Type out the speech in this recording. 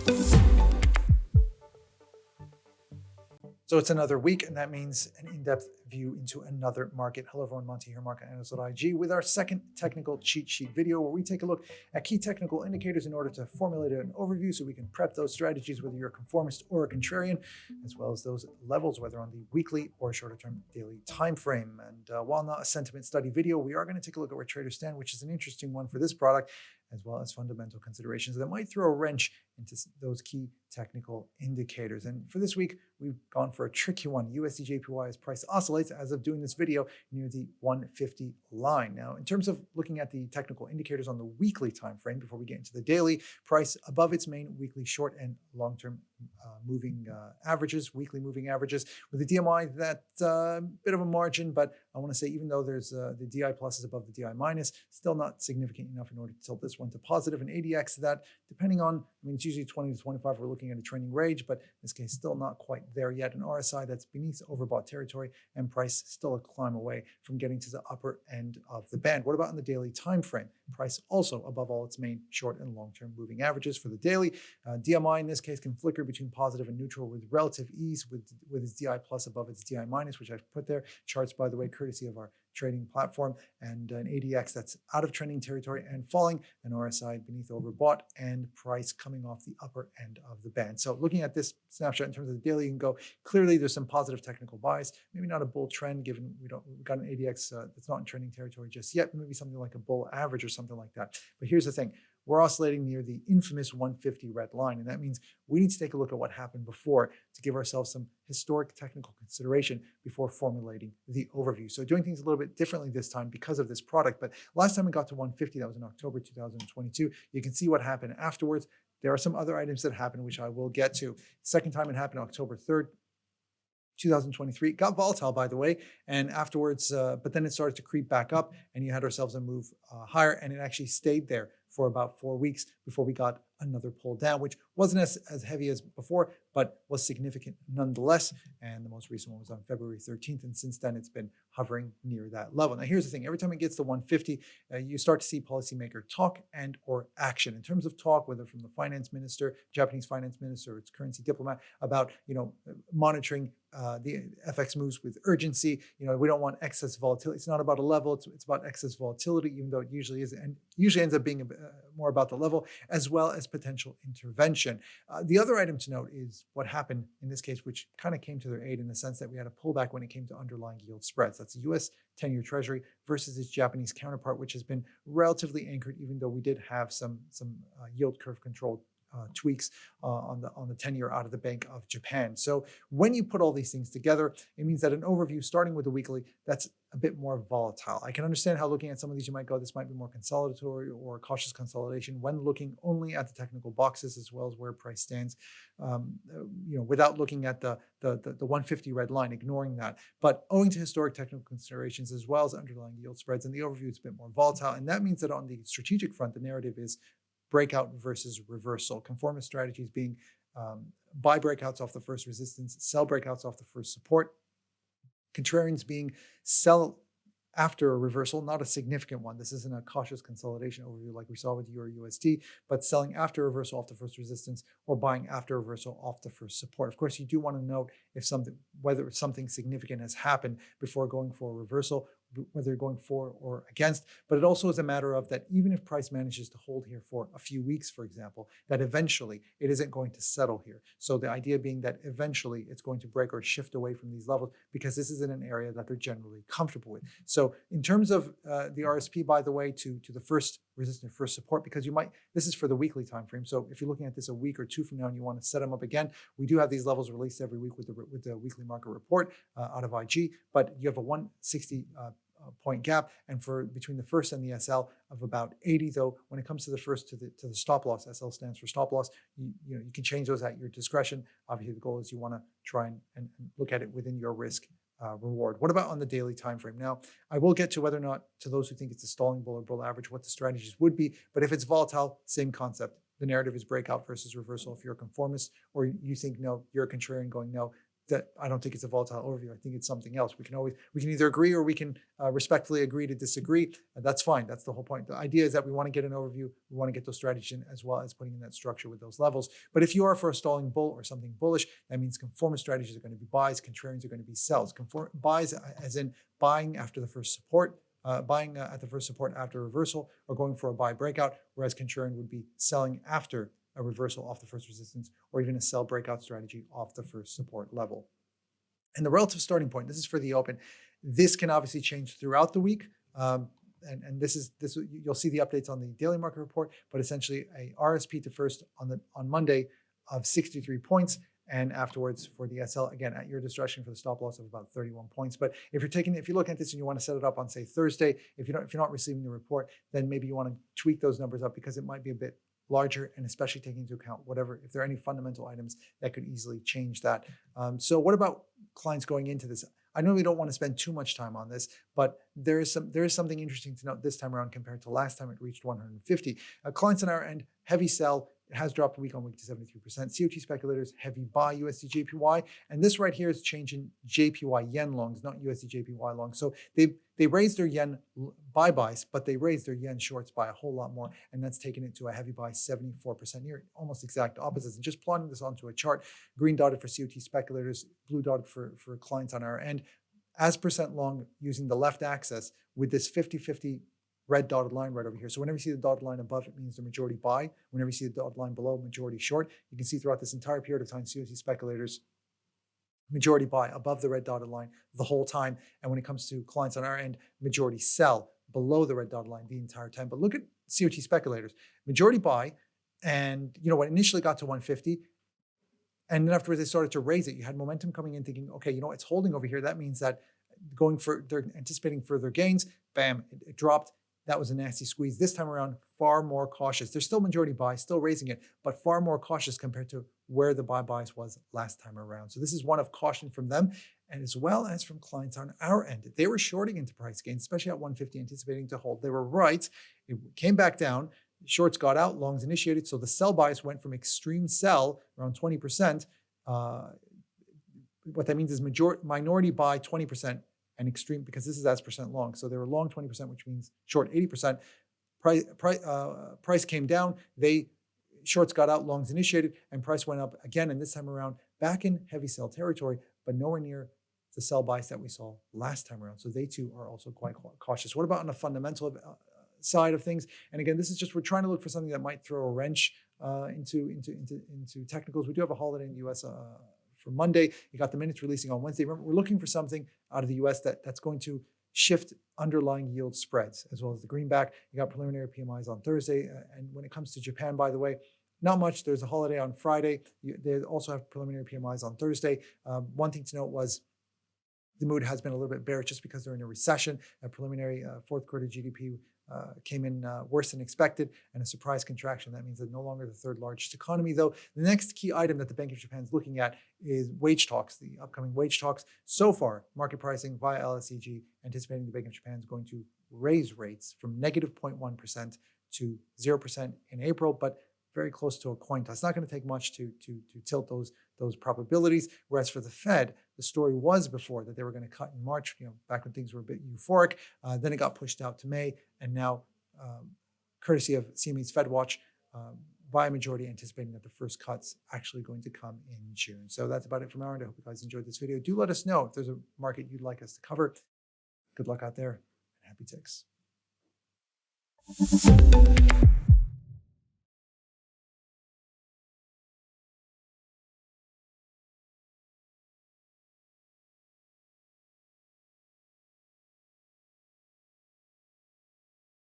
So it's another week, and that means an in-depth view into another market. Hello everyone, Monty here, market analyst at IG, with our second technical cheat sheet video where we take a look at key technical indicators in order to formulate an overview so we can prep those strategies, whether you're a conformist or a contrarian, as well as those levels, whether on the weekly or shorter-term daily time frame. And while not a sentiment study video, we are going to take a look at where traders stand, which is an interesting one for this product, as well as fundamental considerations that might throw a wrench into those key technical indicators. And for this week, we've gone for a tricky one. USD JPY as price oscillates as of doing this video near the 150 line. Now, in terms of looking at the technical indicators on the weekly time frame, before we get into the daily, price above its main weekly short and long-term moving averages, weekly moving averages, with the DMI that bit of a margin, but I want to say even though there's the DI plus is above the DI minus, still not significant enough in order to tilt this one to positive. And ADX that, depending on, I mean, it's usually 20 to 25, we're looking at a trending range, but in this case, still not quite there yet. An RSI that's beneath overbought territory, and price still a climb away from getting to the upper end of the band. What about in the daily time frame? Price also above all its main short and long-term moving averages for the daily. DMI in this case can flicker between positive and neutral with relative ease, with its DI plus above its DI minus, which I've put there. Charts, by the way, courtesy of our trading platform, and an ADX that's out of trending territory and falling, an RSI beneath overbought, and price coming off the upper end of the band. So looking at this snapshot in terms of the daily, you can go, clearly there's some positive technical bias, maybe not a bull trend given we've got an ADX that's not in trending territory just yet, maybe something like a bull average or something like that. But here's the thing. We're oscillating near the infamous 150 red line, and that means we need to take a look at what happened before to give ourselves some historic technical consideration before formulating the overview. So doing things a little bit differently this time because of this product, but last time we got to 150, that was in October 2022. You can see what happened afterwards. There are some other items that happened, which I will get to. Second time it happened October 3rd, 2023. It got volatile, by the way, and afterwards, but then it started to creep back up, and you had ourselves a move higher, and it actually stayed there for about 4 weeks before we got another pull down, which wasn't as heavy as before, but was significant nonetheless. And the most recent one was on February 13th. And since then, it's been hovering near that level. Now, here's the thing. Every time it gets to 150, you start to see policymaker talk and or action. In terms of talk, whether from the finance minister, Japanese finance minister, or its currency diplomat, about, monitoring the FX moves with urgency. We don't want excess volatility. It's not about a level. It's about excess volatility, even though it usually is, and usually ends up being more about the level, as well as potential intervention. The other item to note is what happened in this case, which kind of came to their aid in the sense that we had a pullback when it came to underlying yield spreads. That's the US 10-year Treasury versus its Japanese counterpart, which has been relatively anchored, even though we did have some yield curve controlled tweaks on the 10-year out of the Bank of Japan. So when you put all these things together, it means that an overview starting with the weekly, that's a bit more volatile. I can understand how looking at some of these you might go, this might be more consolidatory or cautious consolidation when looking only at the technical boxes as well as where price stands, without looking at the 150 red line, ignoring that. But owing to historic technical considerations as well as underlying yield spreads, and the overview is a bit more volatile. And that means that on the strategic front, the narrative is breakout versus reversal. Conformist strategies being buy breakouts off the first resistance, sell breakouts off the first support. Contrarians being sell after a reversal, not a significant one. This isn't a cautious consolidation overview like we saw with Euro USD, but selling after a reversal off the first resistance or buying after a reversal off the first support. Of course, you do want to note whether something significant has happened before going for a reversal, whether you're going for or against. But it also is a matter of that even if price manages to hold here for a few weeks, for example, that eventually it isn't going to settle here. So the idea being that eventually it's going to break or shift away from these levels because this is in an area that they're generally comfortable with. So in terms of the RSP, by the way, to the first resistance, first support, because this is for the weekly time frame. So if you're looking at this a week or two from now and you want to set them up again, we do have these levels released every week with the weekly market report out of IG, but you have a 160 point gap, and for between the first and the SL of about 80. Though when it comes to the first to the stop loss, SL stands for stop loss. You can change those at your discretion. Obviously, the goal is you want to try and look at it within your risk reward. What about on the daily time frame? Now, I will get to whether or not, to those who think it's a stalling bull or bull average, what the strategies would be. But if it's volatile, same concept. The narrative is breakout versus reversal if you're a conformist, or you think no, you're a contrarian going no. that I don't think it's a volatile overview. I think it's something else. We can either agree or we can respectfully agree to disagree. That's fine. That's the whole point. The idea is that we want to get an overview. We want to get those strategies in, as well as putting in that structure with those levels. But if you are for a stalling bull or something bullish, that means conformist strategies are going to be buys, contrarians are going to be sells. Buys as in buying after the first support, buying at the first support after reversal, or going for a buy breakout, whereas contrarian would be selling after a reversal off the first resistance, or even a sell breakout strategy off the first support level. And the relative starting point, this is for the open. This can obviously change throughout the week. And this you'll see the updates on the daily market report, but essentially a RSP to first on Monday of 63 points. And afterwards for the SL, again, at your discretion for the stop loss of about 31 points. But if you're looking at this and you want to set it up on, say, Thursday, if you're not receiving the report, then maybe you want to tweak those numbers up because it might be a bit larger, and especially taking into account if there are any fundamental items that could easily change that. So what about clients going into this? I know we don't want to spend too much time on this, but there is something interesting to note this time around compared to last time it reached 150. Clients on our end, heavy sell. It has dropped week on week to 73%. COT speculators, heavy buy USD JPY. And this right here is changing JPY yen longs, not USD JPY longs. So they raised their yen buys, but they raised their yen shorts by a whole lot more. And that's taken it to a heavy buy 74%, near almost exact opposites. And just plotting this onto a chart, green dotted for COT speculators, blue dotted for clients on our end, as percent long using the left axis with this 50-50 red dotted line right over here. So whenever you see the dotted line above, it means the majority buy. Whenever you see the dotted line below, majority short. You can see throughout this entire period of time, COT speculators, majority buy above the red dotted line the whole time. And when it comes to clients on our end, majority sell below the red dotted line the entire time. But look at COT speculators, majority buy. And when it initially got to 150, and then afterwards they started to raise it. You had momentum coming in thinking, okay, it's holding over here. That means that they're anticipating further gains. Bam, it dropped. That was a nasty squeeze. This time around, far more cautious. They're still majority buy, still raising it, but far more cautious compared to where the buy bias was last time around. So this is one of caution from them, and as well as from clients on our end. They were shorting into price gains, especially at 150, anticipating to hold. They were right. It came back down. Shorts got out, longs initiated. So the sell bias went from extreme sell, around 20%. What that means is minority buy 20%. And extreme, because this is as percent long. So they were long 20%, which means short 80%. Price came down. Shorts got out, longs initiated, and price went up again. And this time around, back in heavy sell territory, but nowhere near the sell bias that we saw last time around. So they too are also quite cautious. What about on the fundamental side of things? And again, this is just, we're trying to look for something that might throw a wrench into technicals. We do have a holiday in the US for Monday. You got the minutes releasing on Wednesday. Remember, we're looking for something out of the US that's going to shift underlying yield spreads, as well as the greenback. You got preliminary PMIs on Thursday. And when it comes to Japan, by the way, not much. There's a holiday on Friday. They also have preliminary PMIs on Thursday. One thing to note was the mood has been a little bit bearish just because they're in a recession. A preliminary fourth quarter GDP came in worse than expected, and a surprise contraction. That means they're no longer the third largest economy, though. The next key item that the Bank of Japan is looking at is wage talks, the upcoming wage talks. So far, market pricing via LSEG anticipating the Bank of Japan is going to raise rates from negative 0.1% to 0% in April, but very close to a coin toss. It's not going to take much to tilt those probabilities. Whereas for the Fed, the story was before that they were going to cut in March, back when things were a bit euphoric. Then it got pushed out to May, and now, courtesy of CME's FedWatch, by majority anticipating that the first cut's actually going to come in June. So that's about it from our end. I hope you guys enjoyed this video. Do let us know if there's a market you'd like us to cover. Good luck out there, and happy ticks.